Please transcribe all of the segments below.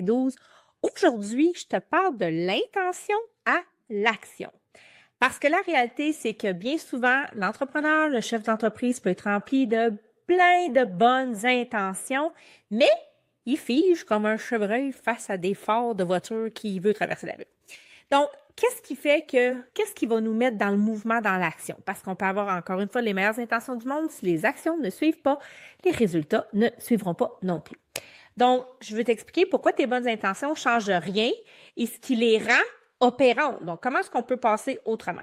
12. Aujourd'hui, je te parle de l'intention à l'action. Parce que la réalité, c'est que bien souvent, l'entrepreneur, le chef d'entreprise peut être rempli de plein de bonnes intentions, mais il fige comme un chevreuil face à des phares de voiture qui veut traverser la rue. Donc, qu'est-ce qui va nous mettre dans le mouvement, dans l'action? Parce qu'on peut avoir encore une fois les meilleures intentions du monde, si les actions ne suivent pas, les résultats ne suivront pas non plus. Donc, je veux t'expliquer pourquoi tes bonnes intentions ne changent rien et ce qui les rend opérantes. Donc, comment est-ce qu'on peut passer autrement?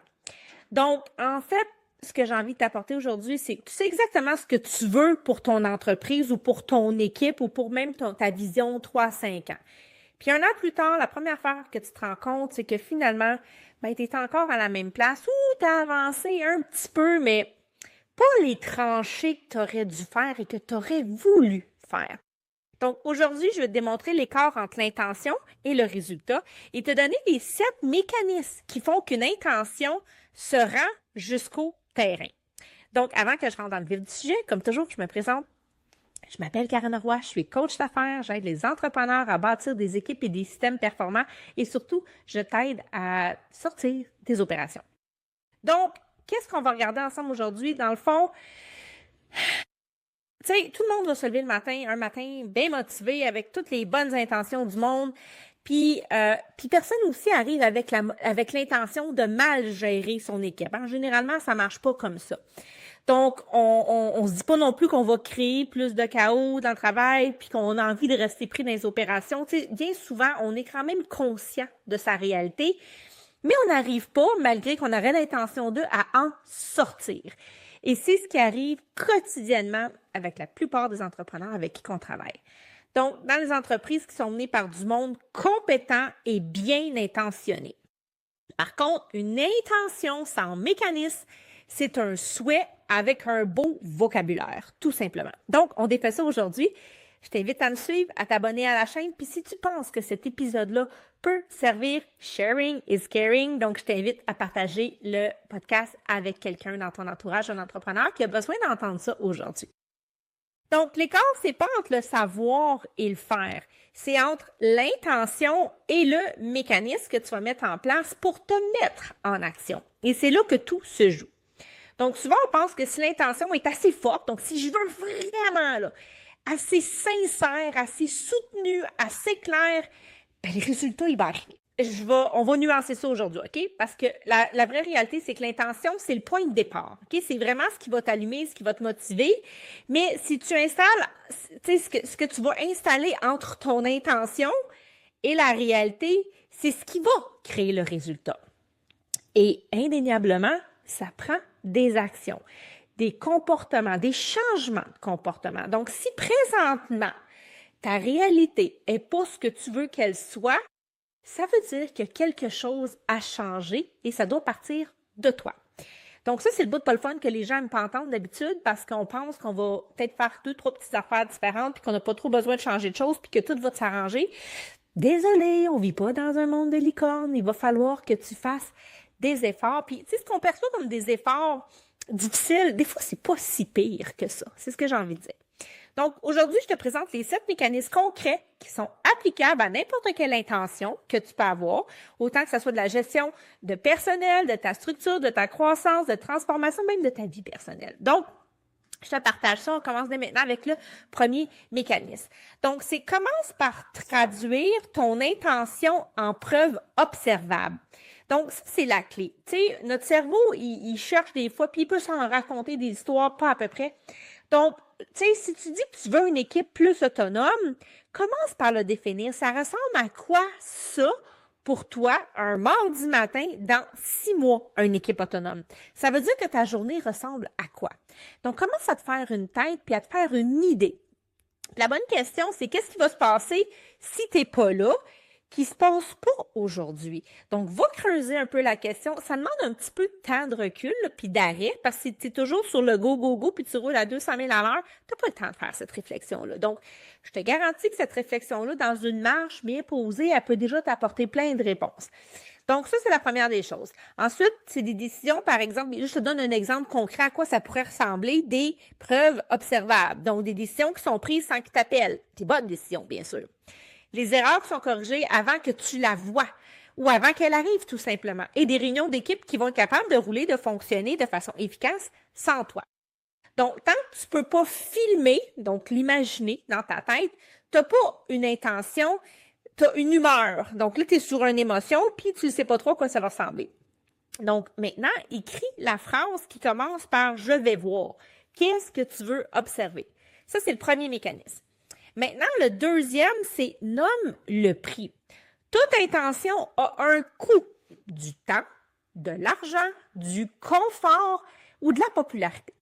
Donc, en fait, ce que j'ai envie de t'apporter aujourd'hui, c'est que tu sais exactement ce que tu veux pour ton entreprise ou pour ton équipe ou pour même ta vision 3 à 5 ans. Puis 1 an plus tard, la première affaire que tu te rends compte, c'est que finalement, tu es encore à la même place ou tu as avancé un petit peu, mais pas les tranchées que tu aurais dû faire et que tu aurais voulu faire. Donc, aujourd'hui, je vais te démontrer l'écart entre l'intention et le résultat et te donner les 7 mécanismes qui font qu'une intention se rend jusqu'au terrain. Donc, avant que je rentre dans le vif du sujet, comme toujours, je me présente. Je m'appelle Karen Roy, je suis coach d'affaires, j'aide les entrepreneurs à bâtir des équipes et des systèmes performants et surtout, je t'aide à sortir des opérations. Donc, qu'est-ce qu'on va regarder ensemble aujourd'hui? Dans le fond, tu sais, tout le monde va se lever un matin bien motivé avec toutes les bonnes intentions du monde. Puis personne aussi arrive avec l'intention de mal gérer son équipe. Généralement, ça marche pas comme ça. Donc, on se dit pas non plus qu'on va créer plus de chaos dans le travail puis qu'on a envie de rester pris dans les opérations. Tu sais, bien souvent, on est quand même conscient de sa réalité, mais on n'arrive pas, malgré qu'on aurait l'intention d'eux, à en sortir. Et c'est ce qui arrive quotidiennement avec la plupart des entrepreneurs avec qui on travaille. Donc, dans les entreprises qui sont menées par du monde compétent et bien intentionné. Par contre, une intention sans mécanisme, c'est un souhait avec un beau vocabulaire, tout simplement. Donc, on défait ça aujourd'hui. Je t'invite à me suivre, à t'abonner à la chaîne. Puis si tu penses que cet épisode-là peut servir, sharing is caring. Donc, je t'invite à partager le podcast avec quelqu'un dans ton entourage, un entrepreneur qui a besoin d'entendre ça aujourd'hui. Donc, l'écart, c'est pas entre le savoir et le faire. C'est entre l'intention et le mécanisme que tu vas mettre en place pour te mettre en action. Et c'est là que tout se joue. Donc, souvent, on pense que si l'intention est assez forte, donc si je veux vraiment, là, assez sincère, assez soutenu, assez clair, ben, les résultats, ils vont arriver. On va nuancer ça aujourd'hui, OK? Parce que la vraie réalité, c'est que l'intention, c'est le point de départ, OK? C'est vraiment ce qui va t'allumer, ce qui va te motiver. Mais si tu installes, tu sais, ce que tu vas installer entre ton intention et la réalité, c'est ce qui va créer le résultat. Et indéniablement, ça prend des actions, des comportements, des changements de comportement. Donc, si présentement, ta réalité n'est pas ce que tu veux qu'elle soit, ça veut dire que quelque chose a changé et ça doit partir de toi. Donc, ça, c'est le bout de pas le fun que les gens n'aiment pas entendre d'habitude parce qu'on pense qu'on va peut-être faire 2, 3 petites affaires différentes puis qu'on n'a pas trop besoin de changer de choses puis que tout va s'arranger. Désolé, on vit pas dans un monde de licorne. Il va falloir que tu fasses des efforts. Puis, tu sais, ce qu'on perçoit comme des efforts difficiles, des fois, c'est pas si pire que ça. C'est ce que j'ai envie de dire. Donc, aujourd'hui, je te présente les 7 mécanismes concrets qui sont applicables à n'importe quelle intention que tu peux avoir, autant que ce soit de la gestion de personnel, de ta structure, de ta croissance, de transformation, même de ta vie personnelle. Donc, je te partage ça. On commence dès maintenant avec le premier mécanisme. Donc, commence par traduire ton intention en preuve observable. Donc, ça, c'est la clé. Tu sais, notre cerveau, il cherche des fois, puis il peut s'en raconter des histoires, pas à peu près. Donc, tu sais, si tu dis que tu veux une équipe plus autonome, commence par le définir. Ça ressemble à quoi ça pour toi un mardi matin dans 6 mois, une équipe autonome? Ça veut dire que ta journée ressemble à quoi? Donc, commence à te faire une tête puis à te faire une idée. La bonne question, c'est qu'est-ce qui va se passer si tu n'es pas là, qui se passe pas aujourd'hui. Donc, va creuser un peu la question. Ça demande un petit peu de temps de recul, puis d'arrêt, parce que si tu es toujours sur le go, go, go, puis tu roules à 200 000 à l'heure, tu n'as pas le temps de faire cette réflexion-là. Donc, je te garantis que cette réflexion-là, dans une marche bien posée, elle peut déjà t'apporter plein de réponses. Donc, ça, c'est la première des choses. Ensuite, c'est des décisions, par exemple, je te donne un exemple concret à quoi ça pourrait ressembler, des preuves observables. Donc, des décisions qui sont prises sans qu'ils t'appellent. Des bonnes décisions, bien sûr. Les erreurs sont corrigées avant que tu la vois ou avant qu'elle arrive, tout simplement. Et des réunions d'équipe qui vont être capables de rouler, de fonctionner de façon efficace sans toi. Donc, tant que tu peux pas filmer, donc l'imaginer dans ta tête, tu n'as pas une intention, tu as une humeur. Donc là, tu es sur une émotion, puis tu ne sais pas trop à quoi ça va ressembler. Donc, maintenant, écris la phrase qui commence par « je vais voir ». Qu'est-ce que tu veux observer? Ça, c'est le premier mécanisme. Maintenant, le deuxième, c'est nomme le prix. Toute intention a un coût, du temps, de l'argent, du confort ou de la popularité.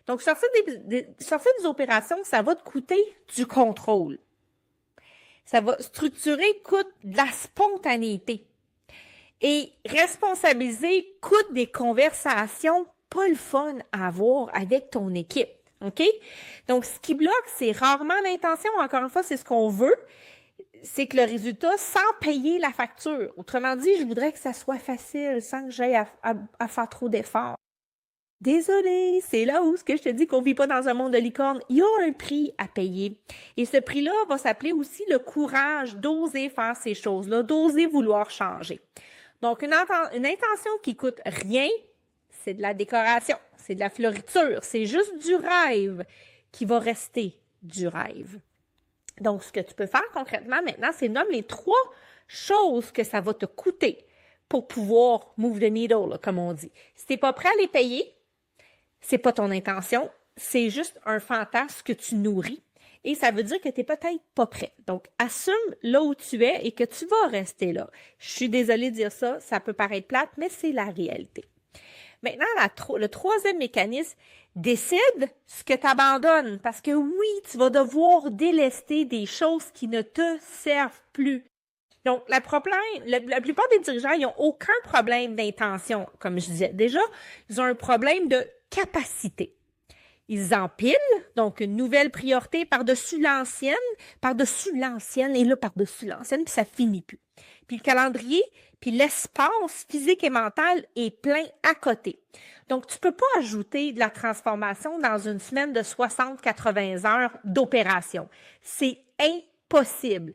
Donc, sortir des opérations, ça va te coûter du contrôle. Ça va structurer, coûte de la spontanéité. Et responsabiliser coûte des conversations pas le fun à avoir avec ton équipe. OK? Donc, ce qui bloque, c'est rarement l'intention. Encore une fois, c'est ce qu'on veut. C'est que le résultat, sans payer la facture. Autrement dit, je voudrais que ça soit facile, sans que j'aille à faire trop d'efforts. Désolé, c'est là où ce que je te dis qu'on vit pas dans un monde de licorne. Il y a un prix à payer. Et ce prix-là va s'appeler aussi le courage d'oser faire ces choses-là, d'oser vouloir changer. Donc, une intention qui coûte rien, c'est de la décoration, c'est de la floriture, c'est juste du rêve qui va rester du rêve. Donc, ce que tu peux faire concrètement maintenant, c'est nommer les 3 choses que ça va te coûter pour pouvoir move the needle, là, comme on dit. Si tu n'es pas prêt à les payer, c'est pas ton intention, c'est juste un fantasme que tu nourris et ça veut dire que tu n'es peut-être pas prêt. Donc, assume là où tu es et que tu vas rester là. Je suis désolée de dire ça, ça peut paraître plate, mais c'est la réalité. Maintenant, le troisième mécanisme, décide ce que tu abandonnes parce que oui, tu vas devoir délester des choses qui ne te servent plus. Donc, la plupart des dirigeants, ils n'ont aucun problème d'intention, comme je disais. Déjà, ils ont un problème de capacité. Ils empilent, donc une nouvelle priorité par-dessus l'ancienne, et là, par-dessus l'ancienne, puis ça finit plus. Puis le calendrier, puis l'espace physique et mental est plein à côté. Donc, tu peux pas ajouter de la transformation dans une semaine de 60-80 heures d'opération. C'est impossible.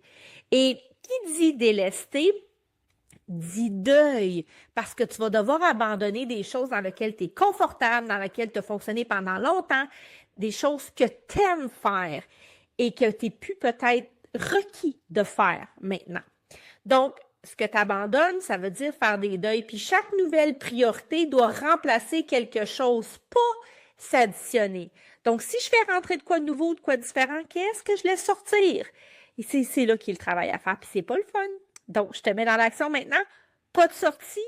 Et qui dit délester, dit deuil, parce que tu vas devoir abandonner des choses dans lesquelles tu es confortable, dans lesquelles tu as fonctionné pendant longtemps, des choses que tu aimes faire et que tu n'es plus peut-être requis de faire maintenant. Donc, ce que tu abandonnes, ça veut dire faire des deuils. Puis chaque nouvelle priorité doit remplacer quelque chose, pas s'additionner. Donc, si je fais rentrer de quoi de nouveau, de quoi de différent, qu'est-ce que je laisse sortir? Et c'est là qu'il y a le travail à faire, puis c'est pas le fun. Donc, je te mets dans l'action maintenant. Pas de sortie,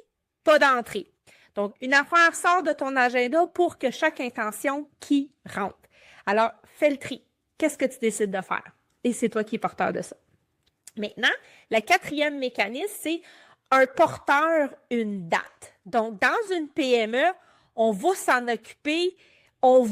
pas d'entrée. Donc, une affaire sort de ton agenda pour que chaque intention qui rentre. Alors, fais le tri. Qu'est-ce que tu décides de faire? Et c'est toi qui es porteur de ça. Maintenant, le 4e mécanisme, c'est un porteur, une date. Donc, dans une PME, on va s'en occuper, on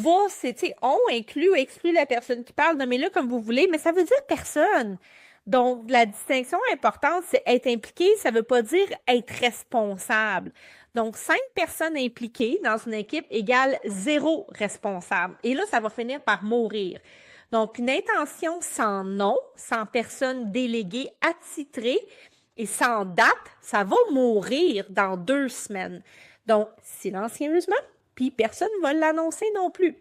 inclut ou exclut la personne qui parle, nommez-le comme vous voulez, mais ça veut dire personne. Donc, la distinction importante, c'est être impliqué, ça ne veut pas dire être responsable. Donc, 5 personnes impliquées dans une équipe égale 0 responsable. Et là, ça va finir par mourir. Donc, une intention sans nom, sans personne déléguée attitrée et sans date, ça va mourir dans 2 semaines. Donc, silencieusement, puis personne ne va l'annoncer non plus.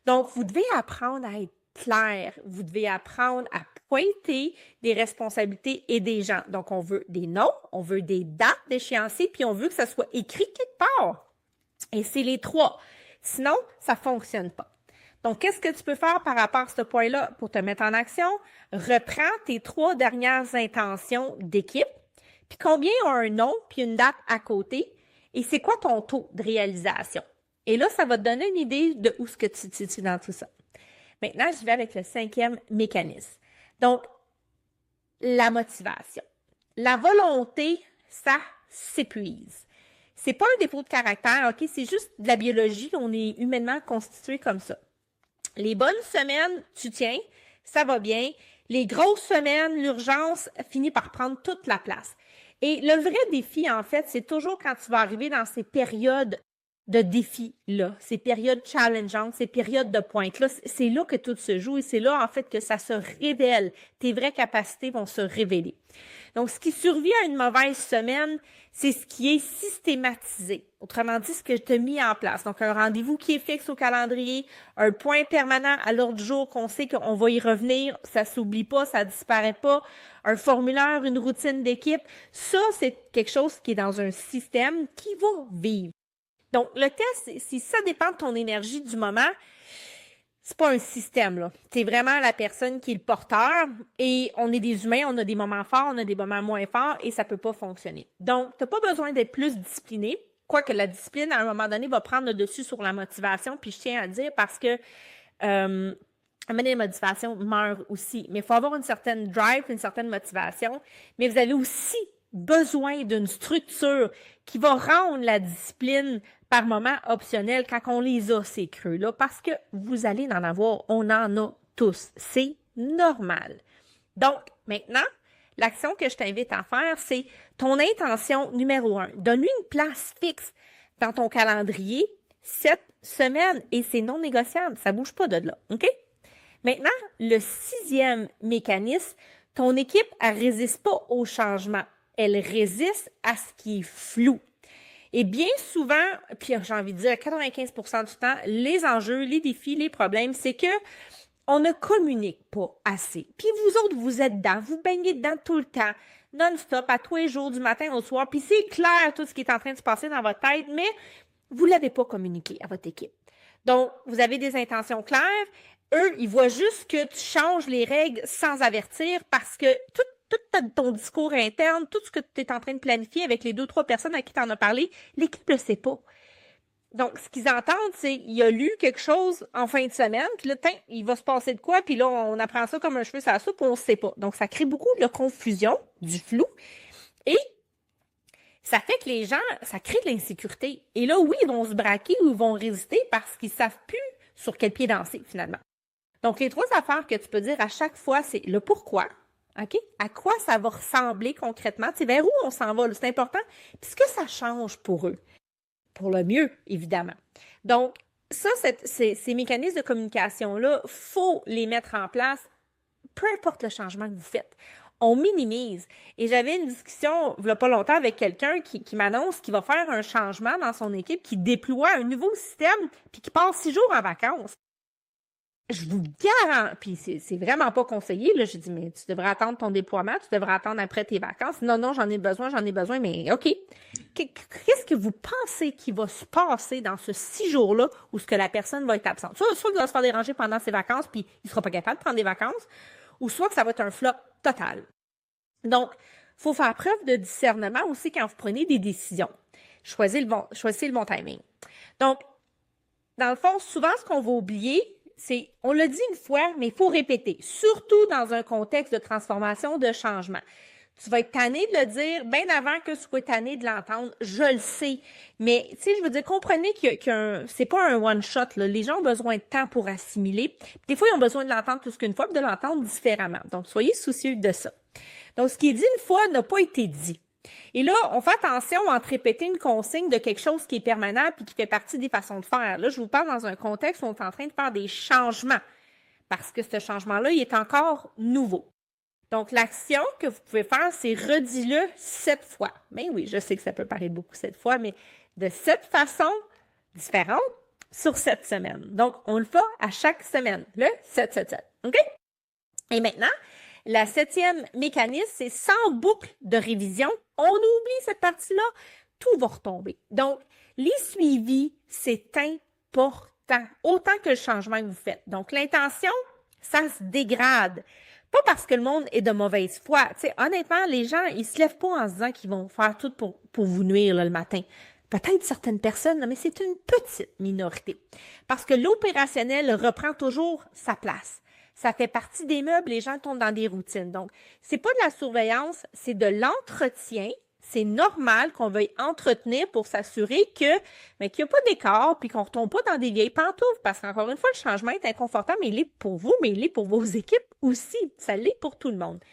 Donc, vous devez apprendre à être clair. Vous devez apprendre à pointer des responsabilités et des gens. Donc, on veut des noms, on veut des dates d'échéancier, puis on veut que ça soit écrit quelque part. Et c'est les 3. Sinon, ça ne fonctionne pas. Donc, qu'est-ce que tu peux faire par rapport à ce point-là pour te mettre en action? Reprends tes 3 dernières intentions d'équipe, puis combien ont un nom puis une date à côté, et c'est quoi ton taux de réalisation? Et là, ça va te donner une idée de où est-ce que tu te situes dans tout ça. Maintenant, je vais avec le 5e mécanisme. Donc, la motivation. La volonté, ça s'épuise. C'est pas un défaut de caractère, OK? C'est juste de la biologie. On est humainement constitué comme ça. Les bonnes semaines, tu tiens, ça va bien. Les grosses semaines, l'urgence finit par prendre toute la place. Et le vrai défi, en fait, c'est toujours quand tu vas arriver dans ces périodes de défis-là, ces périodes challengeantes, ces périodes de pointe-là, c'est là que tout se joue et c'est là, en fait, que ça se révèle. Tes vraies capacités vont se révéler. Donc, ce qui survient à une mauvaise semaine, c'est ce qui est systématisé. Autrement dit, ce que tu as mis en place. Donc, un rendez-vous qui est fixe au calendrier, un point permanent à l'ordre du jour qu'on sait qu'on va y revenir, ça s'oublie pas, ça disparaît pas, un formulaire, une routine d'équipe. Ça, c'est quelque chose qui est dans un système qui va vivre. Donc, le test, si ça dépend de ton énergie du moment, c'est pas un système, là. T'es vraiment la personne qui est le porteur et on est des humains, on a des moments forts, on a des moments moins forts et ça peut pas fonctionner. Donc, t'as pas besoin d'être plus discipliné, quoique la discipline, à un moment donné, va prendre le dessus sur la motivation, puis je tiens à le dire parce que à un moment donné, la motivation meurt aussi. Mais il faut avoir une certaine drive, une certaine motivation, mais vous avez aussi besoin d'une structure qui va rendre la discipline par moment optionnelle quand on les a, ces creux-là, parce que vous allez en avoir, on en a tous. C'est normal. Donc, maintenant, l'action que je t'invite à faire, c'est ton intention numéro 1. Donne-lui une place fixe dans ton calendrier cette semaine et c'est non négociable. Ça bouge pas de là, OK? Maintenant, le 6e mécanisme, ton équipe, elle résiste pas au changement. Elle résiste à ce qui est flou. Et bien souvent, puis j'ai envie de dire 95% du temps, les enjeux, les défis, les problèmes, c'est que on ne communique pas assez. Puis vous autres, vous êtes dedans, vous baignez dedans tout le temps, non-stop, à tous les jours, du matin au soir, puis c'est clair tout ce qui est en train de se passer dans votre tête, mais vous ne l'avez pas communiqué à votre équipe. Donc, vous avez des intentions claires, eux, ils voient juste que tu changes les règles sans avertir parce que tout ton discours interne, tout ce que tu es en train de planifier avec les 2-3 personnes à qui tu en as parlé, l'équipe ne le sait pas. Donc, ce qu'ils entendent, c'est il a lu quelque chose en fin de semaine, puis là, il va se passer de quoi, puis là, on apprend ça comme un cheveu sur la soupe, on ne sait pas. Donc, ça crée beaucoup de confusion, du flou, et ça fait que les gens, ça crée de l'insécurité. Et là, oui, ils vont se braquer ou ils vont résister parce qu'ils ne savent plus sur quel pied danser, finalement. Donc, les 3 affaires que tu peux dire à chaque fois, c'est le pourquoi. OK? À quoi ça va ressembler concrètement? C'est vers où on s'en va? C'est important. Puis ce que ça change pour eux? Pour le mieux, évidemment. Donc, ça, ces mécanismes de communication-là, il faut les mettre en place, peu importe le changement que vous faites. On minimise. Et j'avais une discussion, il n'y a pas longtemps, avec quelqu'un qui m'annonce qu'il va faire un changement dans son équipe, qui déploie un nouveau système, puis qui part 6 jours en vacances. Je vous garantis, puis c'est vraiment pas conseillé, là, j'ai dit, mais tu devrais attendre ton déploiement, tu devrais attendre après tes vacances. Non, j'en ai besoin, mais OK. Qu'est-ce que vous pensez qu'il va se passer dans ce 6 jours-là où ce que la personne va être absente? Soit il va se faire déranger pendant ses vacances, puis il sera pas capable de prendre des vacances, ou soit que ça va être un flop total. Donc, il faut faire preuve de discernement aussi quand vous prenez des décisions. Choisissez le bon timing. Donc, dans le fond, souvent, ce qu'on va oublier, c'est, on l'a dit une fois, mais il faut répéter, surtout dans un contexte de transformation, de changement. Tu vas être tanné de le dire bien avant que tu sois tanné de l'entendre, je le sais. Mais, tu sais, je veux dire, comprenez c'est pas un one-shot, là. Les gens ont besoin de temps pour assimiler. Des fois, ils ont besoin de l'entendre plus qu'une fois, puis de l'entendre différemment. Donc, soyez soucieux de ça. Donc, ce qui est dit une fois n'a pas été dit. Et là, on fait attention entre répéter une consigne de quelque chose qui est permanent puis qui fait partie des façons de faire. Là, je vous parle dans un contexte où on est en train de faire des changements parce que ce changement-là, il est encore nouveau. Donc, l'action que vous pouvez faire, c'est redis-le 7 fois. Mais oui, je sais que ça peut paraître beaucoup 7 fois, mais de 7 façons différentes sur 7 semaines. Donc, on le fait à chaque semaine, le 7-7-7. OK? Et maintenant, la 7e mécanisme, c'est sans boucle de révision. On oublie cette partie-là, tout va retomber. Donc, les suivis, c'est important, autant que le changement que vous faites. Donc, l'intention, ça se dégrade. Pas parce que le monde est de mauvaise foi. Tu sais, honnêtement, les gens, ils se lèvent pas en se disant qu'ils vont faire tout pour vous nuire là, le matin. Peut-être certaines personnes, mais c'est une petite minorité. Parce que l'opérationnel reprend toujours sa place. Ça fait partie des meubles, les gens tombent dans des routines. Donc, c'est pas de la surveillance, c'est de l'entretien. C'est normal qu'on veuille entretenir pour s'assurer qu'il n'y a pas d'écart puis qu'on ne retombe pas dans des vieilles pantoufles. Parce qu'encore une fois, le changement est inconfortable, mais il est pour vous, mais il est pour vos équipes aussi. Ça l'est pour tout le monde.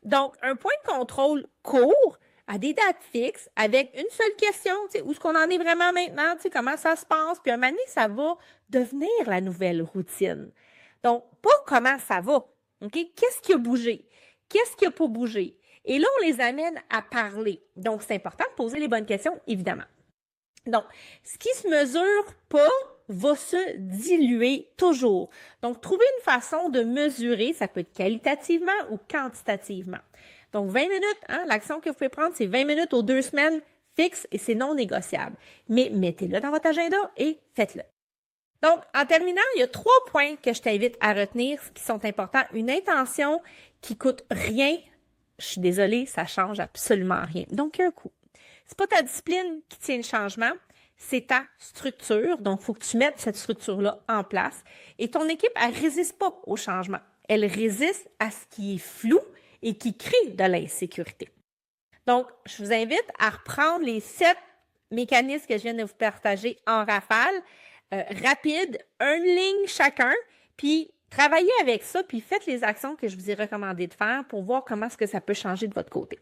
Donc, un point de contrôle court, à des dates fixes avec une seule question, tu sais, où est-ce qu'on en est vraiment maintenant, tu sais, comment ça se passe, puis un moment donné, ça va devenir la nouvelle routine. Donc, pas comment ça va, OK? Qu'est-ce qui a bougé? Qu'est-ce qui n'a pas bougé? Et là, on les amène à parler. Donc, c'est important de poser les bonnes questions, évidemment. Donc, ce qui se mesure pas va se diluer toujours. Donc, trouver une façon de mesurer, ça peut être qualitativement ou quantitativement. Donc, 20 minutes, hein, l'action que vous pouvez prendre, c'est 20 minutes aux 2 semaines fixe et c'est non négociable. Mais mettez-le dans votre agenda et faites-le. Donc, en terminant, il y a 3 points que je t'invite à retenir qui sont importants. Une intention qui coûte rien. Je suis désolée, ça change absolument rien. Donc, il y a un coût. C'est pas ta discipline qui tient le changement, c'est ta structure. Donc, il faut que tu mettes cette structure-là en place. Et ton équipe, elle résiste pas au changement. Elle résiste à ce qui est flou et qui crée de l'insécurité. Donc, je vous invite à reprendre les 7 mécanismes que je viens de vous partager en rafale, rapide, une ligne chacun, puis travaillez avec ça, puis faites les actions que je vous ai recommandé de faire pour voir comment est-ce que ça peut changer de votre côté.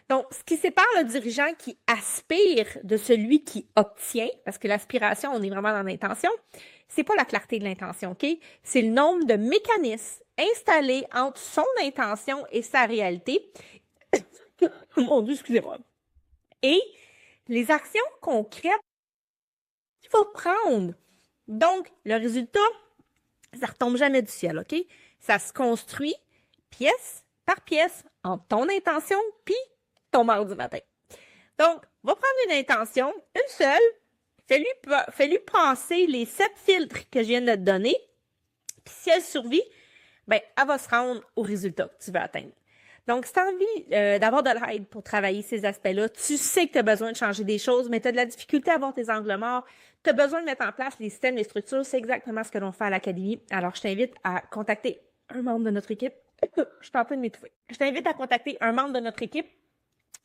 Donc, ce qui sépare le dirigeant qui aspire de celui qui obtient, parce que l'aspiration, on est vraiment dans l'intention, c'est pas la clarté de l'intention, OK? C'est le nombre de mécanismes installés entre son intention et sa réalité. Mon Dieu, excusez-moi. Et les actions concrètes qu'il faut prendre. Donc, le résultat, ça retombe jamais du ciel, OK? Ça se construit pièce par pièce entre ton intention puis ton mardi matin. Donc, va prendre une intention, une seule, fais-lui passer les 7 filtres que je viens de te donner, puis si elle survit, ben, elle va se rendre au résultat que tu veux atteindre. Donc, si tu as envie d'avoir de l'aide pour travailler ces aspects-là, tu sais que tu as besoin de changer des choses, mais tu as de la difficulté à voir tes angles morts, tu as besoin de mettre en place les systèmes, les structures, c'est exactement ce que l'on fait à l'Académie. Alors, je t'invite à contacter un membre de notre équipe. Je suis en train de m'étouffer. Je t'invite à contacter un membre de notre équipe.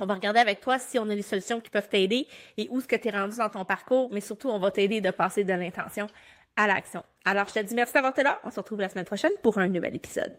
On va regarder avec toi si on a des solutions qui peuvent t'aider et où est-ce que tu es rendu dans ton parcours, mais surtout, on va t'aider de passer de l'intention à l'action. Alors, je te dis merci d'avoir été là. On se retrouve la semaine prochaine pour un nouvel épisode.